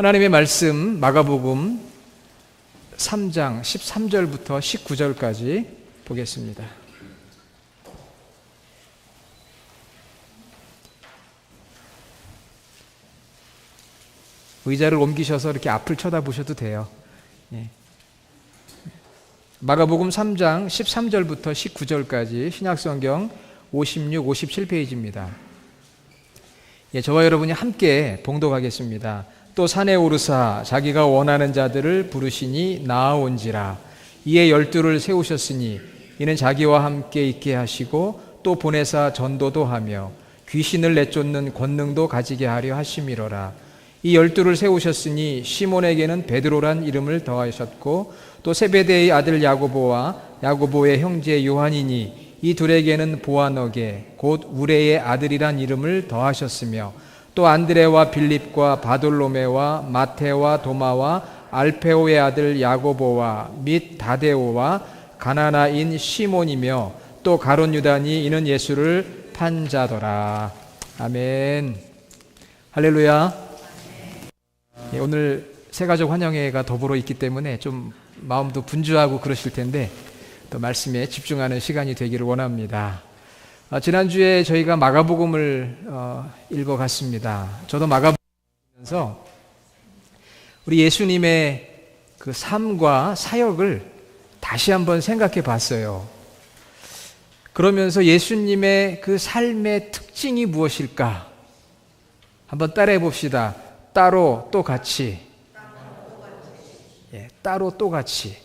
하나님의 말씀 마가복음 3장 13절부터 19절까지 보겠습니다. 의자를 옮기셔서 이렇게 앞을 쳐다보셔도 돼요. 마가복음 3장 13절부터 19절까지 신약성경 56, 57페이지입니다. 저와 여러분이 함께 봉독하겠습니다. 또 산에 오르사 자기가 원하는 자들을 부르시니 나아온지라. 이에 12를 세우셨으니 이는 자기와 함께 있게 하시고 또 보내사 전도도 하며 귀신을 내쫓는 권능도 가지게 하려 하심이로라. 이 12를 세우셨으니 시몬에게는 베드로란 이름을 더하셨고 또 세베대의 아들 야고보와 야고보의 형제 요한이니 이 둘에게는 보아너게 곧 우레의 아들이란 이름을 더하셨으며 또 안드레와 빌립과 바돌로메와 마테와 도마와 알페오의 아들 야고보와 및 다데오와 가나나인 시몬이며 또 가룟 유다니 이는 예수를 판 자더라. 아멘. 할렐루야. 오늘 새가족 환영회가 더불어 있기 때문에 좀 마음도 분주하고 그러실 텐데 또 말씀에 집중하는 시간이 되기를 원합니다. 지난주에 저희가 마가복음을 읽어갔습니다. 저도 마가복음을 읽으면서 우리 예수님의 그 삶과 사역을 다시 한번 생각해 봤어요. 그러면서 예수님의 그 삶의 특징이 무엇일까? 한번 따라해 봅시다. 따로 또 같이. 따로 또 같이.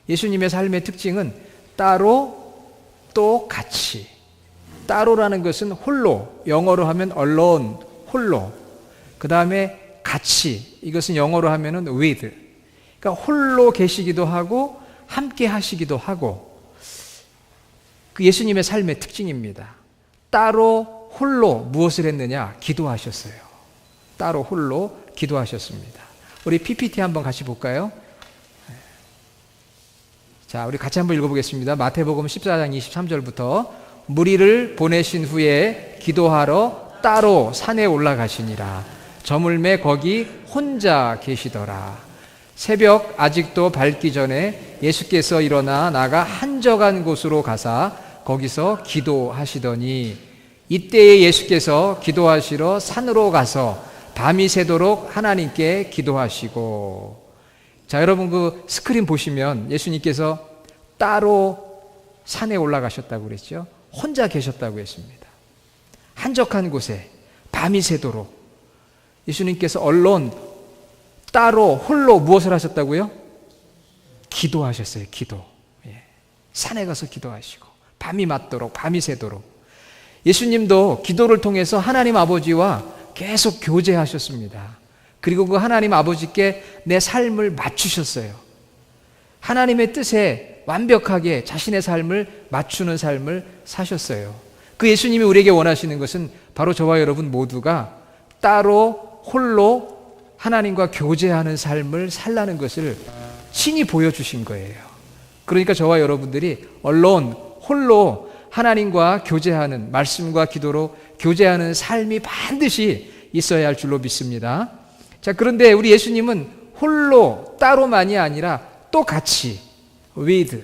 예수님의 삶의 특징은 따로 또 같이. 따로라는 것은 홀로, 영어로 하면 alone, 홀로. 그 다음에 같이, 이것은 영어로 하면은 with. 그러니까 홀로 계시기도 하고 함께 하시기도 하고, 그 예수님의 삶의 특징입니다. 따로 홀로 무엇을 했느냐? 기도하셨어요. 따로 홀로 기도하셨습니다. 우리 PPT 한번 같이 볼까요? 자, 우리 같이 한번 읽어보겠습니다. 마태복음 14장 23절부터 무리를 보내신 후에 기도하러 따로 산에 올라가시니라. 저물매 거기 혼자 계시더라. 새벽 아직도 밝기 전에 예수께서 일어나 나가 한적한 곳으로 가사 거기서 기도하시더니 이때에 예수께서 기도하시러 산으로 가서 밤이 새도록 하나님께 기도하시고. 자, 여러분 그 스크린 보시면 예수님께서 따로 산에 올라가셨다고 그랬죠. 혼자 계셨다고 했습니다. 한적한 곳에 밤이 새도록 예수님께서 얼론 따로 홀로 무엇을 하셨다고요? 기도하셨어요. 기도. 산에 가서 기도하시고 밤이 맞도록, 밤이 새도록. 예수님도 기도를 통해서 하나님 아버지와 계속 교제하셨습니다. 그리고 그 하나님 아버지께 내 삶을 맞추셨어요. 하나님의 뜻에 완벽하게 자신의 삶을 맞추는 삶을 사셨어요. 그 예수님이 우리에게 원하시는 것은 바로 저와 여러분 모두가 따로 홀로 하나님과 교제하는 삶을 살라는 것을 친히 보여주신 거예요. 그러니까 저와 여러분들이 alone, 홀로 하나님과 교제하는, 말씀과 기도로 교제하는 삶이 반드시 있어야 할 줄로 믿습니다. 자, 그런데 우리 예수님은 홀로 따로만이 아니라 또 같이 with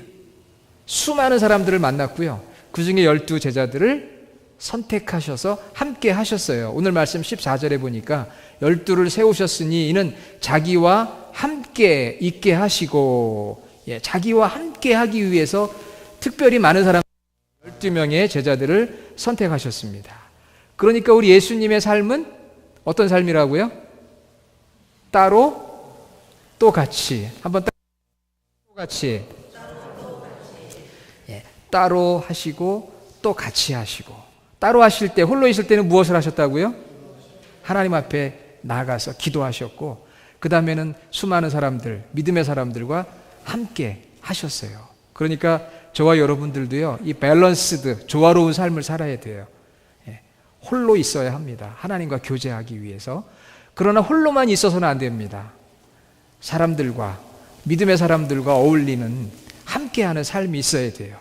수많은 사람들을 만났고요. 그 중에 12 제자들을 선택하셔서 함께 하셨어요. 오늘 말씀 14절에 보니까 12를 세우셨으니 이는 자기와 함께 있게 하시고, 자기와 함께 하기 위해서 특별히 많은 사람 12명의 제자들을 선택하셨습니다. 그러니까 우리 예수님의 삶은 어떤 삶이라고요? 따로 또 같이. 한번 또 같이. 따로 하시고 또 같이 하시고. 따로 하실 때, 홀로 있을 때는 무엇을 하셨다고요? 하나님 앞에 나아가서 기도하셨고, 그 다음에는 수많은 사람들, 믿음의 사람들과 함께 하셨어요. 그러니까 저와 여러분들도요, 이 밸런스드, 조화로운 삶을 살아야 돼요. 홀로 있어야 합니다. 하나님과 교제하기 위해서. 그러나 홀로만 있어서는 안 됩니다. 사람들과, 믿음의 사람들과 어울리는 함께하는 삶이 있어야 돼요.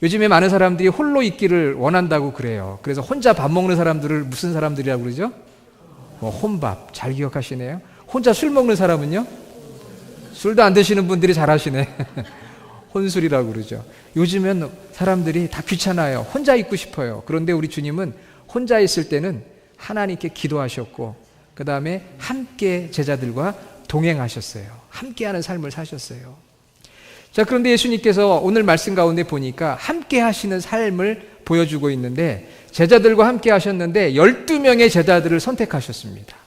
요즘에 많은 사람들이 홀로 있기를 원한다고 그래요. 그래서 혼자 밥 먹는 사람들을 무슨 사람들이라고 그러죠? 혼밥. 잘 기억하시네요. 혼자 술 먹는 사람은요? 술도 안 드시는 분들이 잘하시네. 혼술이라고 그러죠. 요즘엔 사람들이 다 귀찮아요. 혼자 있고 싶어요. 그런데 우리 주님은 혼자 있을 때는 하나님께 기도하셨고 그 다음에 함께 제자들과 동행하셨어요. 함께하는 삶을 사셨어요. 자, 그런데 예수님께서 오늘 말씀 가운데 보니까 함께 하시는 삶을 보여주고 있는데 제자들과 함께 하셨는데 12명의 제자들을 선택하셨습니다.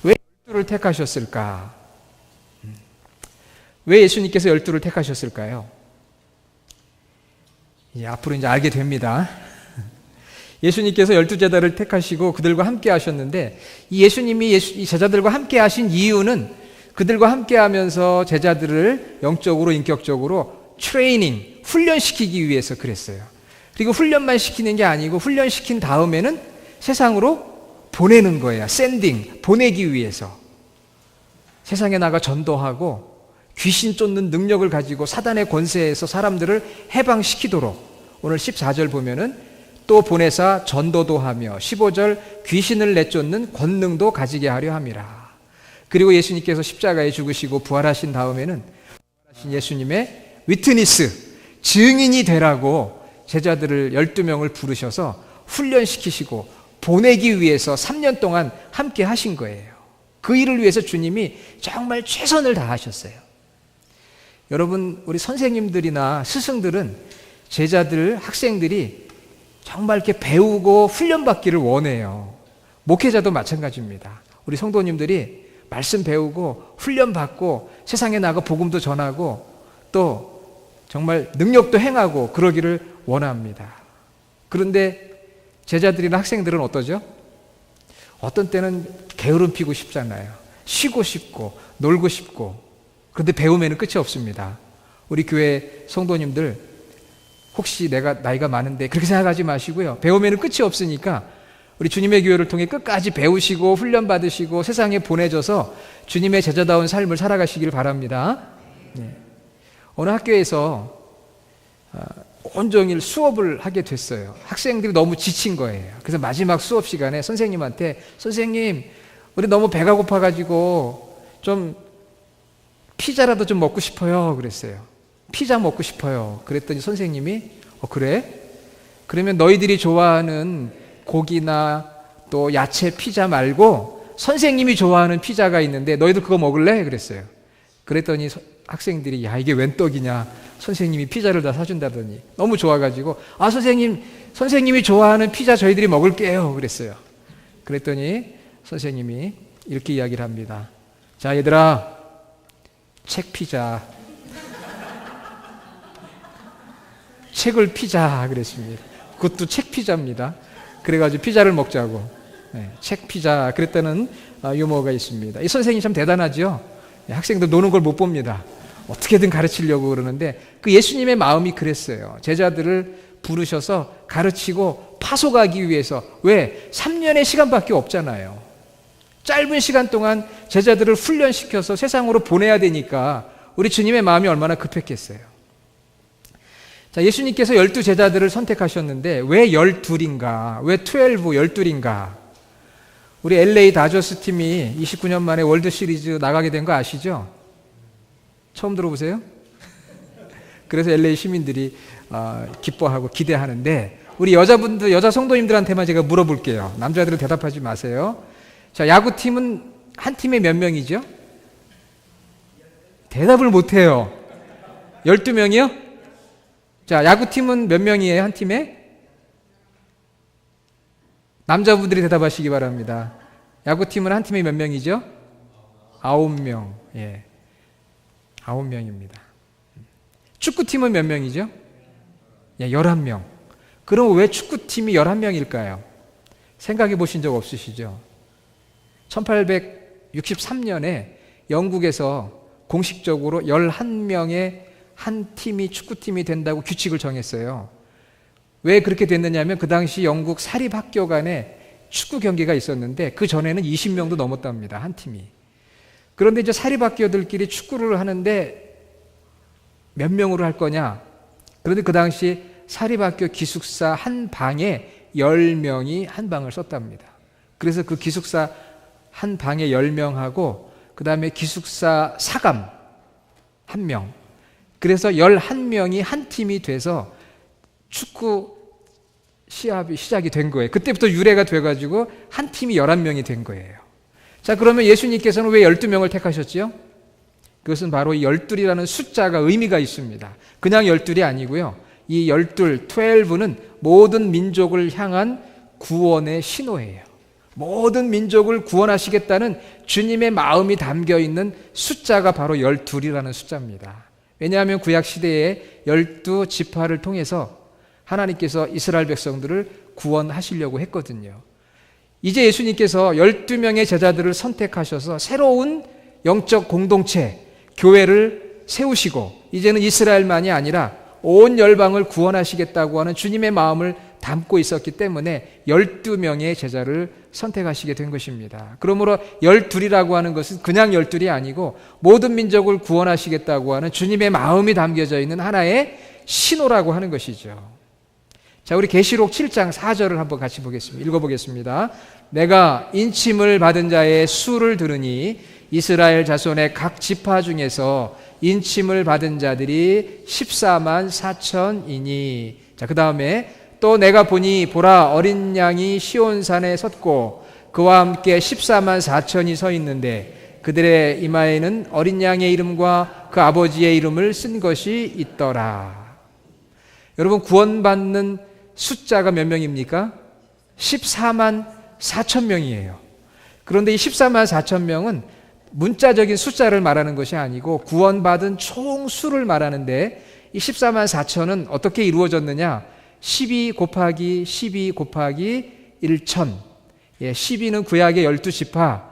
왜 12를 택하셨을까? 왜 예수님께서 12를 택하셨을까요? 앞으로 이제 알게 됩니다. 예수님께서 12제자를 택하시고 그들과 함께 하셨는데 이 예수님이 이 제자들과 함께 하신 이유는 그들과 함께 하면서 제자들을 영적으로 인격적으로 트레이닝, 훈련시키기 위해서 그랬어요. 그리고 훈련만 시키는 게 아니고 훈련시킨 다음에는 세상으로 보내는 거예요. 샌딩, 보내기 위해서. 세상에 나가 전도하고 귀신 쫓는 능력을 가지고 사단의 권세에서 사람들을 해방시키도록 오늘 14절 보면은 또 보내사 전도도 하며 15절 귀신을 내쫓는 권능도 가지게 하려 함이라. 그리고 예수님께서 십자가에 죽으시고 부활하신 다음에는 부활하신 예수님의 위트니스, 증인이 되라고 제자들을 12명을 부르셔서 훈련시키시고 보내기 위해서 3년 동안 함께 하신 거예요. 그 일을 위해서 주님이 정말 최선을 다하셨어요. 여러분, 우리 선생님들이나 스승들은 제자들, 학생들이 정말 이렇게 배우고 훈련받기를 원해요. 목회자도 마찬가지입니다. 우리 성도님들이 말씀 배우고 훈련받고 세상에 나가 복음도 전하고 또 정말 능력도 행하고 그러기를 원합니다. 그런데 제자들이나 학생들은 어떠죠? 어떤 때는 게으름 피고 싶잖아요. 쉬고 싶고 놀고 싶고. 그런데 배움에는 끝이 없습니다. 우리 교회 성도님들 혹시 내가 나이가 많은데 그렇게 생각하지 마시고요. 배움에는 끝이 없으니까 우리 주님의 교회를 통해 끝까지 배우시고 훈련받으시고 세상에 보내져서 주님의 제자다운 삶을 살아가시길 바랍니다. 네. 어느 학교에서 온종일 수업을 하게 됐어요. 학생들이 너무 지친 거예요. 그래서 마지막 수업 시간에 선생님한테 선생님 우리 너무 배가 고파가지고 좀 피자라도 좀 먹고 싶어요 그랬어요. 피자 먹고 싶어요. 그랬더니 선생님이 그래? 그러면 너희들이 좋아하는 고기나 또 야채 피자 말고 선생님이 좋아하는 피자가 있는데 너희들 그거 먹을래? 그랬어요. 그랬더니 학생들이 야 이게 웬 떡이냐, 선생님이 피자를 다 사준다더니 너무 좋아가지고 선생님이 좋아하는 피자 저희들이 먹을게요 그랬어요. 그랬더니 선생님이 이렇게 이야기를 합니다. 자 얘들아, 책 피자, 책을 피자 그랬습니다. 그것도 책 피자입니다. 그래가지고 피자를 먹자고. 네, 책 피자 그랬다는 유머가 있습니다. 이 선생님 참 대단하죠. 학생들 노는 걸 못 봅니다. 어떻게든 가르치려고 그러는데 그 예수님의 마음이 그랬어요. 제자들을 부르셔서 가르치고 파송하기 위해서. 왜? 3년의 시간밖에 없잖아요. 짧은 시간 동안 제자들을 훈련시켜서 세상으로 보내야 되니까 우리 주님의 마음이 얼마나 급했겠어요. 자, 예수님께서 12제자들을 선택하셨는데 왜 12인가? 왜 12인가? 우리 LA 다저스 팀이 29년 만에 월드 시리즈 나가게 된 거 아시죠? 처음 들어보세요? 그래서 LA 시민들이 기뻐하고 기대하는데 우리 여자분들, 여자 성도님들한테만 제가 물어볼게요. 남자들은 대답하지 마세요. 자, 야구팀은 한 팀에 몇 명이죠? 대답을 못해요. 12명이요? 자, 야구팀은 몇 명이에요? 한 팀에? 남자분들이 대답하시기 바랍니다. 야구팀은 한 팀에 몇 명이죠? 9명. 예. 9명입니다. 축구팀은 몇 명이죠? 예, 11명. 그럼 왜 축구팀이 11명일까요? 생각해 보신 적 없으시죠? 1863년에 영국에서 공식적으로 11명의 한 팀이 축구팀이 된다고 규칙을 정했어요. 왜 그렇게 됐느냐면 그 당시 영국 사립학교 간에 축구 경기가 있었는데 그 전에는 20명도 넘었답니다. 한 팀이. 그런데 이제 사립학교들끼리 축구를 하는데 몇 명으로 할 거냐? 그런데 그 당시 사립학교 기숙사 한 방에 10명이 한 방을 썼답니다. 그래서 그 기숙사 한 방에 10명하고 그 다음에 기숙사 사감 1명. 그래서 11명이 한 팀이 돼서 축구 시합이 시작이 된 거예요. 그때부터 유래가 돼가지고 한 팀이 11명이 된 거예요. 자, 그러면 예수님께서는 왜 12명을 택하셨지요? 그것은 바로 이 12이라는 숫자가 의미가 있습니다. 그냥 12이 아니고요. 이 12는 모든 민족을 향한 구원의 신호예요. 모든 민족을 구원하시겠다는 주님의 마음이 담겨있는 숫자가 바로 12이라는 숫자입니다. 왜냐하면 구약시대에 12지파를 통해서 하나님께서 이스라엘 백성들을 구원하시려고 했거든요. 이제 예수님께서 12명의 제자들을 선택하셔서 새로운 영적 공동체, 교회를 세우시고 이제는 이스라엘만이 아니라 온 열방을 구원하시겠다고 하는 주님의 마음을 담고 있었기 때문에 12명의 제자를 선택하시게 된 것입니다. 그러므로 12이라고 하는 것은 그냥 12이 아니고 모든 민족을 구원하시겠다고 하는 주님의 마음이 담겨져 있는 하나의 신호라고 하는 것이죠. 자, 우리 계시록 7장 4절을 한번 같이 보겠습니다. 읽어보겠습니다. 내가 인침을 받은 자의 수를 들으니 이스라엘 자손의 각 지파 중에서 인침을 받은 자들이 14만 4천이니. 자, 그 다음에 또 내가 보니 보라 어린 양이 시온산에 섰고 그와 함께 14만 4천이 서 있는데 그들의 이마에는 어린 양의 이름과 그 아버지의 이름을 쓴 것이 있더라. 여러분, 구원받는 숫자가 몇 명입니까? 14만 4천 명이에요. 그런데 이 14만 4천 명은 문자적인 숫자를 말하는 것이 아니고 구원받은 총 수를 말하는데 이 14만 4천은 어떻게 이루어졌느냐? 12 곱하기 12 곱하기 1천. 12는 구약의 12지파,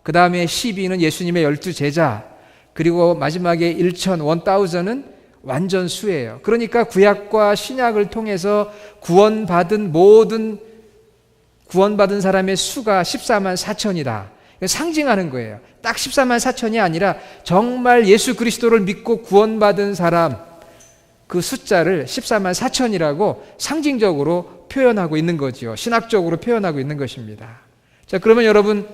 그 다음에 12는 예수님의 12제자, 그리고 마지막에 1000은 완전 수예요. 그러니까 구약과 신약을 통해서 구원받은 사람의 수가 14만 4천이다. 상징하는 거예요. 딱 14만 4천이 아니라 정말 예수 그리스도를 믿고 구원받은 사람, 그 숫자를 14만 4천이라고 상징적으로 표현하고 있는 거죠. 신학적으로 표현하고 있는 것입니다. 자, 그러면 여러분,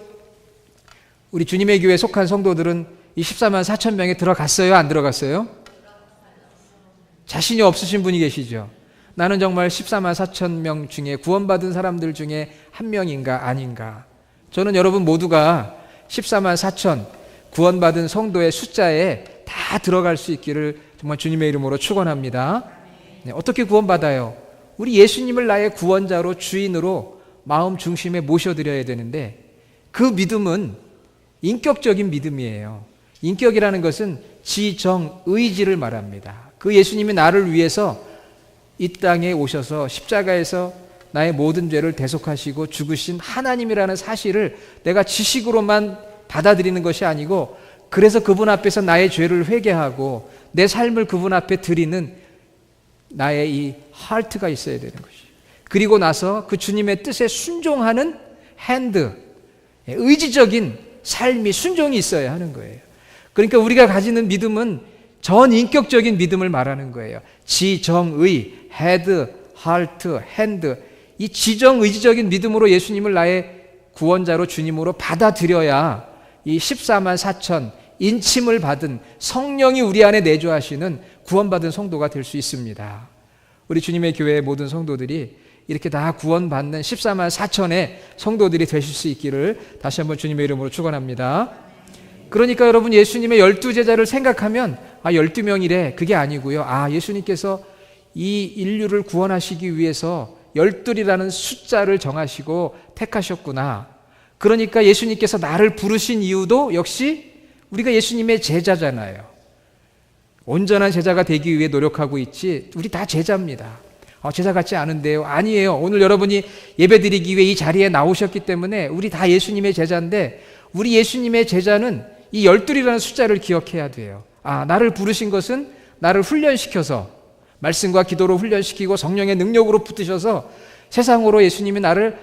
우리 주님의 교회에 속한 성도들은 이 14만 4천 명에 들어갔어요? 안 들어갔어요? 자신이 없으신 분이 계시죠? 나는 정말 14만 4천 명 중에 구원받은 사람들 중에 한 명인가 아닌가? 저는 여러분 모두가 14만 4천 구원받은 성도의 숫자에 다 들어갈 수 있기를 정말 주님의 이름으로 축원합니다. 네, 어떻게 구원받아요? 우리 예수님을 나의 구원자로 주인으로 마음 중심에 모셔드려야 되는데 그 믿음은 인격적인 믿음이에요. 인격이라는 것은 지정 의지를 말합니다. 그 예수님이 나를 위해서 이 땅에 오셔서 십자가에서 나의 모든 죄를 대속하시고 죽으신 하나님이라는 사실을 내가 지식으로만 받아들이는 것이 아니고 그래서 그분 앞에서 나의 죄를 회개하고 내 삶을 그분 앞에 드리는 나의 이 하트가 있어야 되는 것이에요. 그리고 나서 그 주님의 뜻에 순종하는 핸드, 의지적인 삶이 순종이 있어야 하는 거예요. 그러니까 우리가 가지는 믿음은 전인격적인 믿음을 말하는 거예요. 지정의, 헤드, 하트, 핸드. 이 지정의지적인 믿음으로 예수님을 나의 구원자로 주님으로 받아들여야 이 14만 4천 인침을 받은 성령이 우리 안에 내주하시는 구원받은 성도가 될 수 있습니다. 우리 주님의 교회의 모든 성도들이 이렇게 다 구원받는 14만 4천의 성도들이 되실 수 있기를 다시 한번 주님의 이름으로 축원합니다. 그러니까 여러분, 예수님의 12제자를 생각하면 12명이래 그게 아니고요. 예수님께서 이 인류를 구원하시기 위해서 12이라는 숫자를 정하시고 택하셨구나. 그러니까 예수님께서 나를 부르신 이유도 역시 우리가 예수님의 제자잖아요. 온전한 제자가 되기 위해 노력하고 있지 우리 다 제자입니다. 제자 같지 않은데요. 아니에요. 오늘 여러분이 예배드리기 위해 이 자리에 나오셨기 때문에 우리 다 예수님의 제자인데 우리 예수님의 제자는 이 12이라는 숫자를 기억해야 돼요. 나를 부르신 것은 나를 훈련시켜서 말씀과 기도로 훈련시키고 성령의 능력으로 붙으셔서 세상으로 예수님이 나를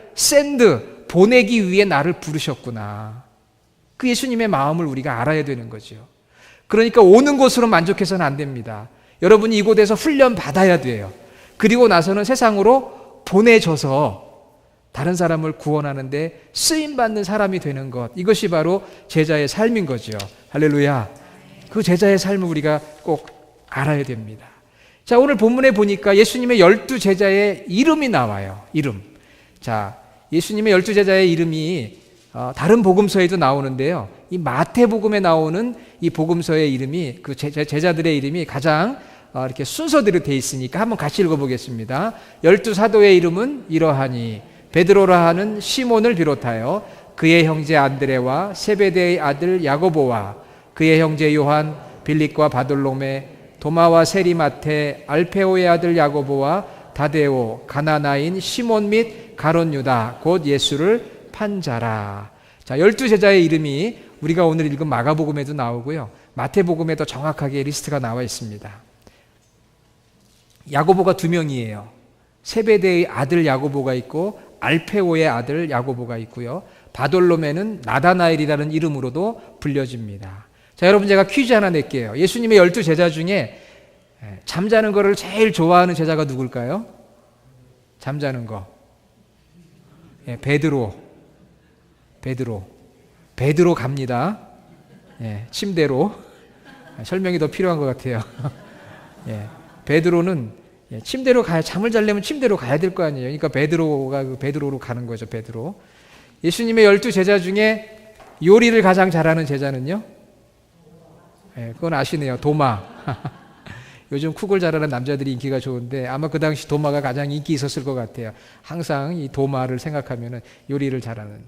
보내기 위해 나를 부르셨구나. 그 예수님의 마음을 우리가 알아야 되는 거죠. 그러니까 오는 곳으로 만족해서는 안 됩니다. 여러분이 이곳에서 훈련 받아야 돼요. 그리고 나서는 세상으로 보내져서 다른 사람을 구원하는데 쓰임받는 사람이 되는 것, 이것이 바로 제자의 삶인 거죠. 할렐루야. 그 제자의 삶을 우리가 꼭 알아야 됩니다. 자, 오늘 본문에 보니까 예수님의 12제자의 이름이 나와요. 이름. 자, 예수님의 12제자의 이름이 다른 복음서에도 나오는데요. 이 마태복음에 나오는 이 복음서의 이름이, 그 제자들의 이름이 가장 이렇게 순서대로 되어 있으니까 한번 같이 읽어보겠습니다. 12사도의 이름은 이러하니 베드로라 하는 시몬을 비롯하여 그의 형제 안드레와 세베대의 아들 야고보와 그의 형제 요한, 빌립과 바돌로메, 도마와 세리마테, 알페오의 아들 야고보와 다데오, 가나나인 시몬 및 가롯 유다, 곧 예수를 판 자라. 자, 12제자의 이름이 우리가 오늘 읽은 마가복음에도 나오고요, 마태복음에도 정확하게 리스트가 나와 있습니다. 야고보가 2명이에요. 세베대의 아들 야고보가 있고 알페오의 아들 야고보가 있고요, 바돌로메는 나다나엘이라는 이름으로도 불려집니다. 자, 여러분, 제가 퀴즈 하나 낼게요. 예수님의 12제자 중에 잠자는 거를 제일 좋아하는 제자가 누굴까요? 잠자는 거. 베드로 갑니다. 침대로. 설명이 더 필요한 것 같아요. 베드로는 침대로 가야, 잠을 자려면 침대로 가야 될 거 아니에요. 그러니까 베드로로 가는 거죠. 베드로. 예수님의 12제자 중에 요리를 가장 잘하는 제자는요? 그건 아시네요. 도마. 요즘 쿡을 잘하는 남자들이 인기가 좋은데 아마 그 당시 도마가 가장 인기 있었을 것 같아요. 항상 이 도마를 생각하면 요리를 잘하는.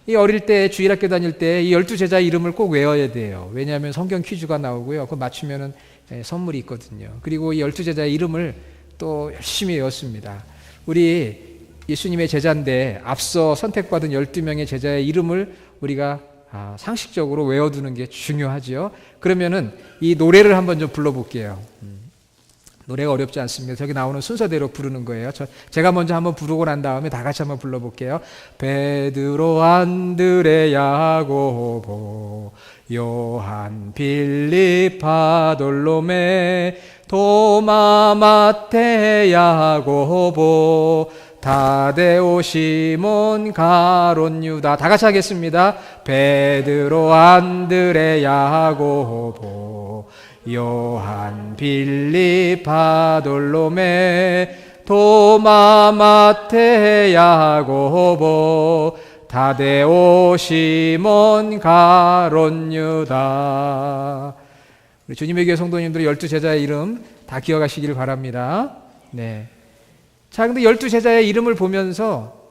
이 어릴 때 주일학교 다닐 때 이 12제자 이름을 꼭 외워야 돼요. 왜냐하면 성경 퀴즈가 나오고요, 그거 맞추면 선물이 있거든요. 그리고 이 12제자의 이름을 또 열심히 외웠습니다. 우리 예수님의 제자인데 앞서 선택받은 12명의 제자의 이름을 우리가 상식적으로 외워두는 게 중요하죠. 그러면은 이 노래를 한번 좀 불러볼게요. 노래가 어렵지 않습니다. 저기 나오는 순서대로 부르는 거예요. 제가 먼저 한번 부르고 난 다음에 다 같이 한번 불러볼게요. 베드로, 안드레, 야고보, 요한, 빌립, 바돌로메, 도마, 마테, 야고보, 다데오, 시몬, 가롯, 유다. 다 같이 하겠습니다. 베드로, 안드레, 야고보, 요한, 빌립, 바돌로메, 도마, 마테, 야고보, 다데오, 시몬, 가롯, 유다. 우리 주님의 교회 성도님들의 12제자의 이름 다 기억하시길 바랍니다. 네. 자, 근데 12제자의 이름을 보면서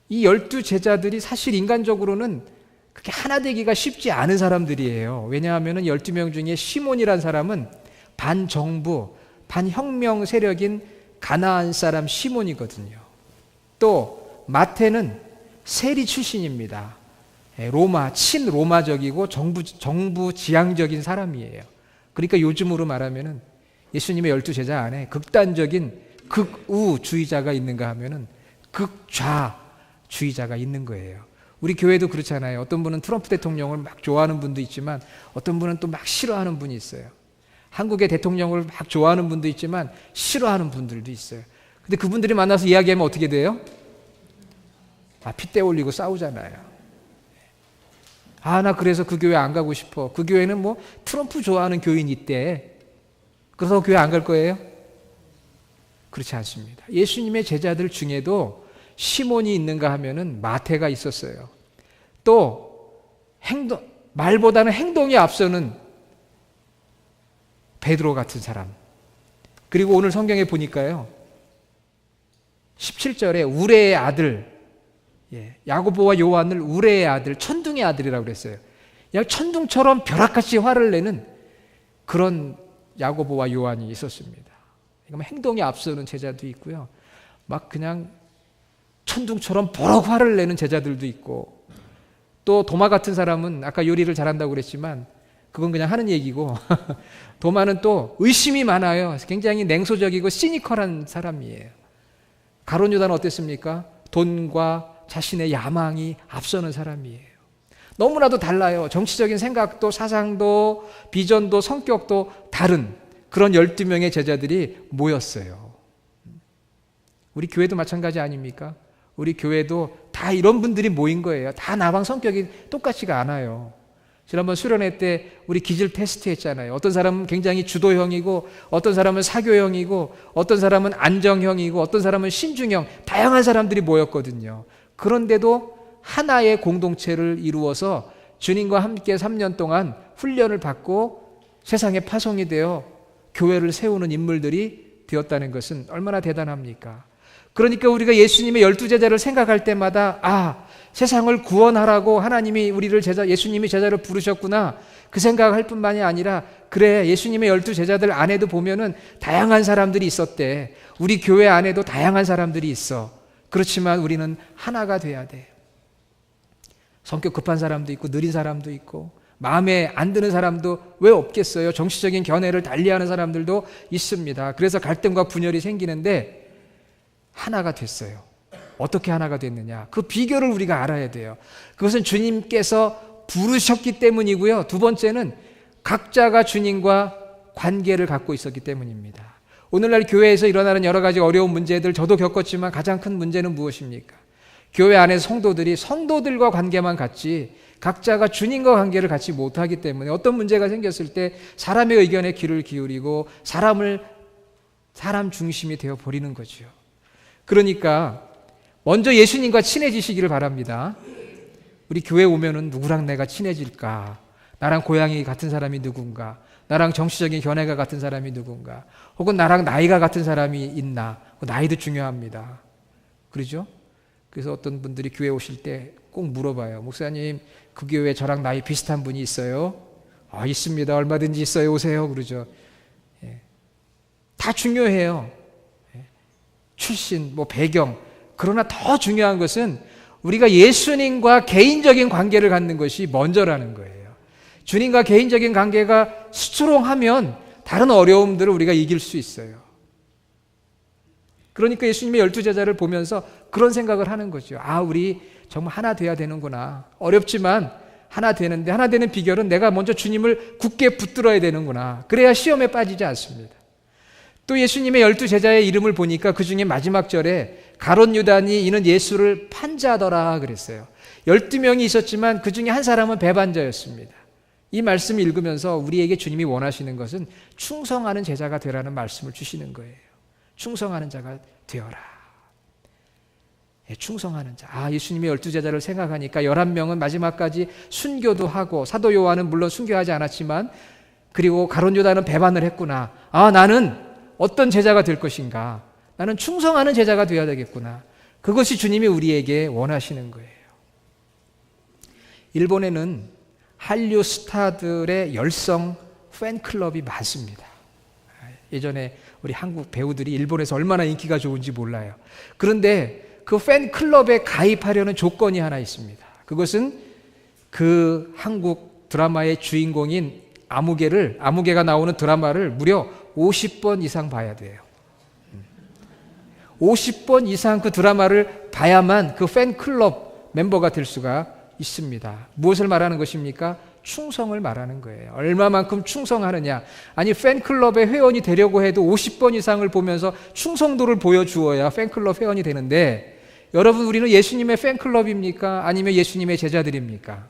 이 12제자들이 사실 인간적으로는 그렇게 하나 되기가 쉽지 않은 사람들이에요. 왜냐하면 12명 중에 시몬이란 사람은 반정부, 반혁명 세력인 가나안 사람 시몬이거든요. 또 마태는 세리 출신입니다. 로마, 친로마적이고 정부 지향적인 사람이에요. 그러니까 요즘으로 말하면은 예수님의 12제자 안에 극단적인 극우주의자가 있는가 하면은 극좌주의자가 있는 거예요. 우리 교회도 그렇잖아요. 어떤 분은 트럼프 대통령을 막 좋아하는 분도 있지만 어떤 분은 또 막 싫어하는 분이 있어요. 한국의 대통령을 막 좋아하는 분도 있지만 싫어하는 분들도 있어요. 근데 그분들이 만나서 이야기하면 어떻게 돼요? 핏대 올리고 싸우잖아요. 나 그래서 그 교회 안 가고 싶어. 그 교회는 뭐 트럼프 좋아하는 교인이 있대. 그래서 교회 안 갈 거예요? 그렇지 않습니다. 예수님의 제자들 중에도 시몬이 있는가 하면은 마태가 있었어요. 또 말보다는 행동이 앞서는 베드로 같은 사람. 그리고 오늘 성경에 보니까요, 17절에 우레의 아들, 야고보와 요한을 우레의 아들, 천둥의 아들이라고 그랬어요. 천둥처럼 벼락같이 화를 내는 그런 야고보와 요한이 있었습니다. 그러니까 행동이 앞서는 제자도 있고요, 막 그냥 천둥처럼 버럭 화를 내는 제자들도 있고, 또 도마 같은 사람은 아까 요리를 잘한다고 그랬지만 그건 그냥 하는 얘기고 도마는 또 의심이 많아요. 굉장히 냉소적이고 시니컬한 사람이에요. 가롯 유다는 어땠습니까? 돈과 자신의 야망이 앞서는 사람이에요. 너무나도 달라요. 정치적인 생각도 사상도 비전도 성격도 다른 그런 12명의 제자들이 모였어요. 우리 교회도 마찬가지 아닙니까? 우리 교회도 다 이런 분들이 모인 거예요. 다 나랑 성격이 똑같지가 않아요. 지난번 수련회 때 우리 기질 테스트 했잖아요. 어떤 사람은 굉장히 주도형이고, 어떤 사람은 사교형이고, 어떤 사람은 안정형이고, 어떤 사람은 신중형, 다양한 사람들이 모였거든요. 그런데도 하나의 공동체를 이루어서 주님과 함께 3년 동안 훈련을 받고 세상에 파송이 되어 교회를 세우는 인물들이 되었다는 것은 얼마나 대단합니까? 그러니까 우리가 예수님의 12제자를 생각할 때마다 세상을 구원하라고 하나님이 우리를 예수님이 제자를 부르셨구나, 그 생각할 뿐만이 아니라, 그래, 예수님의 12제자들 안에도 보면은 다양한 사람들이 있었대. 우리 교회 안에도 다양한 사람들이 있어. 그렇지만 우리는 하나가 돼야 돼. 성격 급한 사람도 있고 느린 사람도 있고 마음에 안 드는 사람도 왜 없겠어요? 정치적인 견해를 달리하는 사람들도 있습니다. 그래서 갈등과 분열이 생기는데 하나가 됐어요. 어떻게 하나가 됐느냐? 그 비결을 우리가 알아야 돼요. 그것은 주님께서 부르셨기 때문이고요. 두 번째는 각자가 주님과 관계를 갖고 있었기 때문입니다. 오늘날 교회에서 일어나는 여러 가지 어려운 문제들 저도 겪었지만 가장 큰 문제는 무엇입니까? 교회 안에 성도들이 성도들과 관계만 갖지 각자가 주님과 관계를 갖지 못하기 때문에 어떤 문제가 생겼을 때 사람의 의견에 귀를 기울이고 사람 중심이 되어 버리는 거죠. 그러니까 먼저 예수님과 친해지시기를 바랍니다. 우리 교회 오면은 누구랑 내가 친해질까? 나랑 고향이 같은 사람이 누군가? 나랑 정치적인 견해가 같은 사람이 누군가? 혹은 나랑 나이가 같은 사람이 있나? 나이도 중요합니다. 그러죠? 그래서 어떤 분들이 교회 오실 때 꼭 물어봐요. 목사님, 그 교회에 저랑 나이 비슷한 분이 있어요? 있습니다. 얼마든지 있어요. 오세요. 그러죠. 다 중요해요. 출신, 배경. 그러나 더 중요한 것은 우리가 예수님과 개인적인 관계를 갖는 것이 먼저라는 거예요. 주님과 개인적인 관계가 스트롱하면 다른 어려움들을 우리가 이길 수 있어요. 그러니까 예수님의 12제자를 보면서 그런 생각을 하는 거죠. 우리 정말 하나 돼야 되는구나. 어렵지만 하나 되는데, 하나 되는 비결은 내가 먼저 주님을 굳게 붙들어야 되는구나. 그래야 시험에 빠지지 않습니다. 또 예수님의 12제자의 이름을 보니까 그 중에 마지막 절에 가롯 유다니 이는 예수를 판자더라 그랬어요. 12명이 있었지만 그 중에 한 사람은 배반자였습니다. 이 말씀을 읽으면서 우리에게 주님이 원하시는 것은 충성하는 제자가 되라는 말씀을 주시는 거예요. 충성하는 자가 되어라. 충성하는 자. 예수님의 12제자를 생각하니까 11명은 마지막까지 순교도 하고, 사도 요한은 물론 순교하지 않았지만, 그리고 가롯 유다는 배반을 했구나. 나는 어떤 제자가 될 것인가? 나는 충성하는 제자가 되어야 되겠구나. 그것이 주님이 우리에게 원하시는 거예요. 일본에는 한류 스타들의 열성 팬클럽이 많습니다. 예전에 우리 한국 배우들이 일본에서 얼마나 인기가 좋은지 몰라요. 그런데 그 팬클럽에 가입하려는 조건이 하나 있습니다. 그것은 그 한국 드라마의 주인공인 아무개가 나오는 드라마를 무려 50번 이상 봐야 돼요. 50번 이상 그 드라마를 봐야만 그 팬클럽 멤버가 될 수가 있습니다. 무엇을 말하는 것입니까? 충성을 말하는 거예요. 얼마만큼 충성하느냐. 팬클럽의 회원이 되려고 해도 50번 이상을 보면서 충성도를 보여주어야 팬클럽 회원이 되는데, 여러분, 우리는 예수님의 팬클럽입니까? 아니면 예수님의 제자들입니까?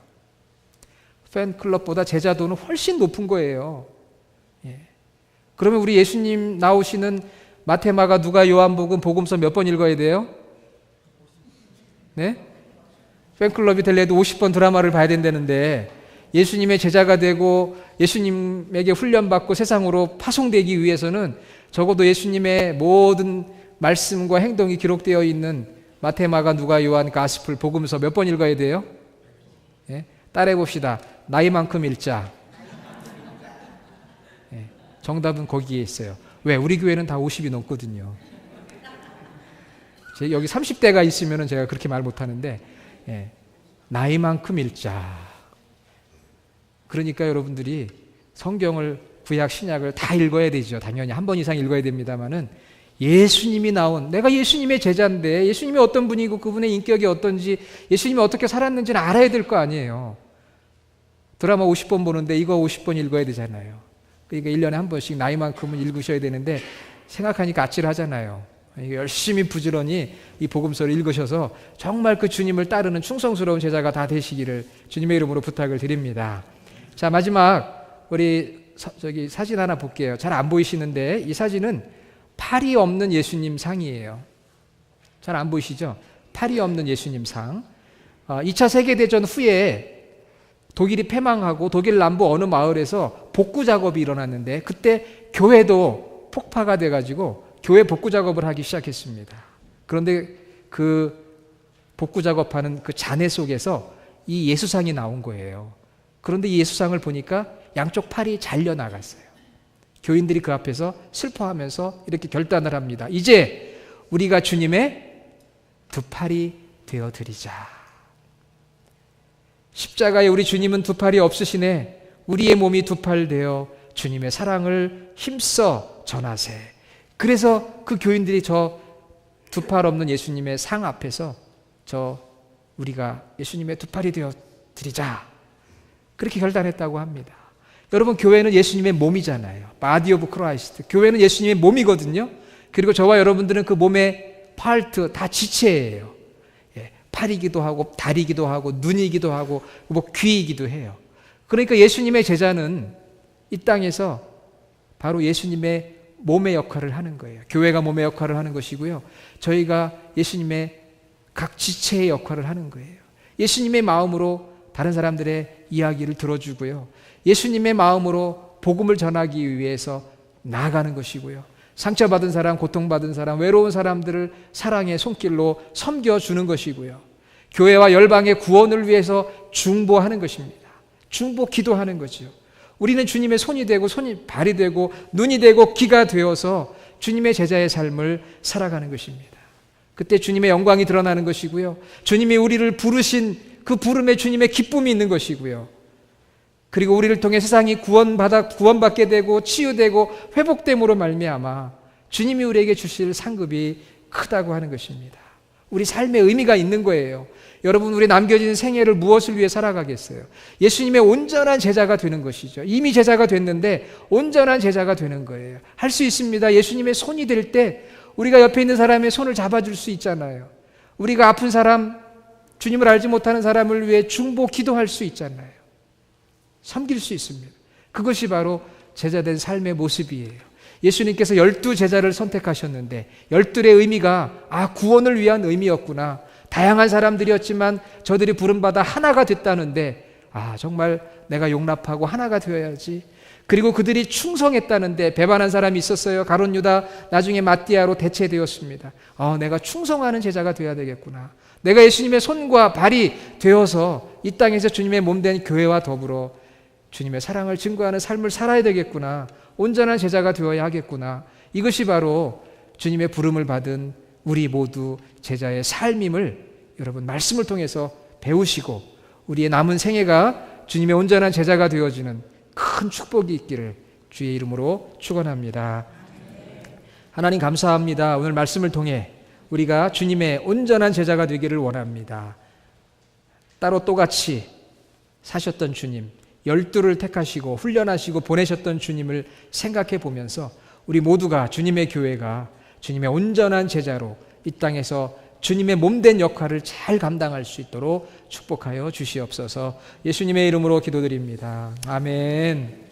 팬클럽보다 제자도는 훨씬 높은 거예요. 그러면 우리 예수님 나오시는 마태, 마가, 누가, 요한복음, 복음서 몇 번 읽어야 돼요? 네? 팬클럽이 되려도 50번 드라마를 봐야 된다는데, 예수님의 제자가 되고 예수님에게 훈련받고 세상으로 파송되기 위해서는 적어도 예수님의 모든 말씀과 행동이 기록되어 있는 마태, 마가, 누가, 요한, 가스풀, 복음서 몇 번 읽어야 돼요? 따라해 봅시다. 나이만큼 읽자. 정답은 거기에 있어요. 왜? 우리 교회는 다 50이 넘거든요. 여기 30대가 있으면 제가 그렇게 말 못하는데, 나이만큼 읽자. 그러니까 여러분들이 성경을, 구약, 신약을 다 읽어야 되죠. 당연히 한 번 이상 읽어야 됩니다만은, 예수님이 나온, 내가 예수님의 제자인데 예수님이 어떤 분이고 그분의 인격이 어떤지, 예수님이 어떻게 살았는지는 알아야 될 거 아니에요. 드라마 50번 보는데 이거 50번 읽어야 되잖아요. 그러니까 1년에 한 번씩 나이만큼은 읽으셔야 되는데, 생각하니까 아찔하잖아요. 열심히 부지런히 이 복음서를 읽으셔서 정말 그 주님을 따르는 충성스러운 제자가 다 되시기를 주님의 이름으로 부탁을 드립니다. 자, 마지막 우리 저기 사진 하나 볼게요. 잘 안 보이시는데 이 사진은 팔이 없는 예수님 상이에요. 잘 안 보이시죠? 팔이 없는 예수님 상. 2차 세계대전 후에 독일이 패망하고 독일 남부 어느 마을에서 복구 작업이 일어났는데 그때 교회도 폭파가 돼가지고 교회 복구 작업을 하기 시작했습니다. 그런데 그 복구 작업하는 그 잔해 속에서 이 예수상이 나온 거예요. 그런데 이 예수상을 보니까 양쪽 팔이 잘려 나갔어요. 교인들이 그 앞에서 슬퍼하면서 이렇게 결단을 합니다. 이제 우리가 주님의 두 팔이 되어드리자. 십자가에 우리 주님은 두 팔이 없으시네. 우리의 몸이 두 팔 되어 주님의 사랑을 힘써 전하세. 그래서 그 교인들이 저 두 팔 없는 예수님의 상 앞에서 우리가 예수님의 두 팔이 되어 드리자. 그렇게 결단했다고 합니다. 여러분, 교회는 예수님의 몸이잖아요. Body of Christ. 교회는 예수님의 몸이거든요. 그리고 저와 여러분들은 그 몸의 파트 다 지체예요. 팔이기도 하고 다리기도 하고 눈이기도 하고 뭐 귀이기도 해요. 그러니까 예수님의 제자는 이 땅에서 바로 예수님의 몸의 역할을 하는 거예요. 교회가 몸의 역할을 하는 것이고요. 저희가 예수님의 각 지체의 역할을 하는 거예요. 예수님의 마음으로 다른 사람들의 이야기를 들어주고요. 예수님의 마음으로 복음을 전하기 위해서 나아가는 것이고요. 상처받은 사람, 고통받은 사람, 외로운 사람들을 사랑의 손길로 섬겨주는 것이고요. 교회와 열방의 구원을 위해서 중보하는 것입니다. 중보 기도하는 거죠. 우리는 주님의 손이 되고 발이 되고 눈이 되고 귀가 되어서 주님의 제자의 삶을 살아가는 것입니다. 그때 주님의 영광이 드러나는 것이고요. 주님이 우리를 부르신 그 부름에 주님의 기쁨이 있는 것이고요. 그리고 우리를 통해 세상이 구원받게 되고 치유되고 회복됨으로 말미암아 주님이 우리에게 주실 상급이 크다고 하는 것입니다. 우리 삶에 의미가 있는 거예요. 여러분, 우리 남겨진 생애를 무엇을 위해 살아가겠어요? 예수님의 온전한 제자가 되는 것이죠. 이미 제자가 됐는데 온전한 제자가 되는 거예요. 할 수 있습니다. 예수님의 손이 될 때 우리가 옆에 있는 사람의 손을 잡아줄 수 있잖아요. 우리가 아픈 사람, 주님을 알지 못하는 사람을 위해 중보 기도할 수 있잖아요. 섬길 수 있습니다. 그것이 바로 제자된 삶의 모습이에요. 예수님께서 12제자를 선택하셨는데 12의 의미가 구원을 위한 의미였구나. 다양한 사람들이었지만 저들이 부름받아 하나가 됐다는데 정말 내가 용납하고 하나가 되어야지. 그리고 그들이 충성했다는데 배반한 사람이 있었어요. 가룟 유다, 나중에 마띠아로 대체되었습니다. 내가 충성하는 제자가 되어야 되겠구나. 내가 예수님의 손과 발이 되어서 이 땅에서 주님의 몸된 교회와 더불어 주님의 사랑을 증거하는 삶을 살아야 되겠구나. 온전한 제자가 되어야 하겠구나. 이것이 바로 주님의 부름을 받은 우리 모두 제자의 삶임을 여러분 말씀을 통해서 배우시고 우리의 남은 생애가 주님의 온전한 제자가 되어지는 큰 축복이 있기를 주의 이름으로 축원합니다. 하나님 감사합니다. 오늘 말씀을 통해 우리가 주님의 온전한 제자가 되기를 원합니다. 따로 또같이 사셨던 주님, 12를 택하시고 훈련하시고 보내셨던 주님을 생각해 보면서 우리 모두가 주님의 교회가 주님의 온전한 제자로 이 땅에서 주님의 몸된 역할을 잘 감당할 수 있도록 축복하여 주시옵소서. 예수님의 이름으로 기도드립니다. 아멘.